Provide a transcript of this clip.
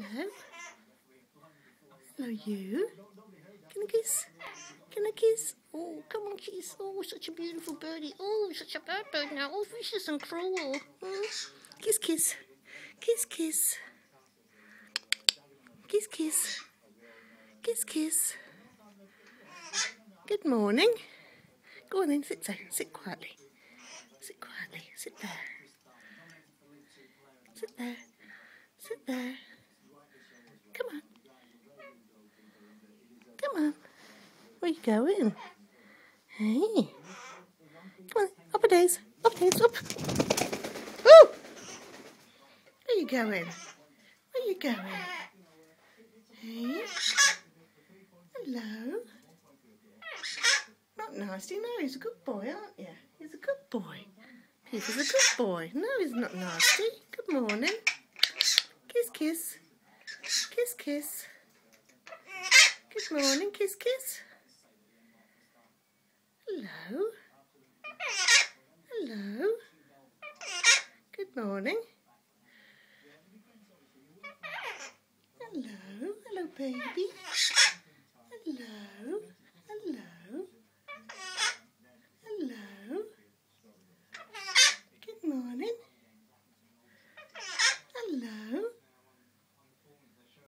Hello. Hello, you. Can I kiss? Can I kiss? Oh, come on, kiss. Oh, such a beautiful birdie. Oh, such a bad bird now. Oh, vicious and cruel. Kiss, kiss. Kiss, kiss. Kiss, kiss. Kiss, kiss. Good morning. Go on then, sit down. Sit quietly. Sit quietly. Sit there. Sit there. Sit there. Come on. Come on. Where you going? Hey. Come on. Up a days. Up a days. Up. Oh! Where you going? Where you going? Hey. Hello. Not nasty. No, he's a good boy, aren't you? He's a good boy. He's a good boy. No, he's not nasty. Good morning. Kiss, kiss. Kiss, kiss. Good morning. Kiss, kiss. Hello. Hello. Good morning. Hello. Hello, baby.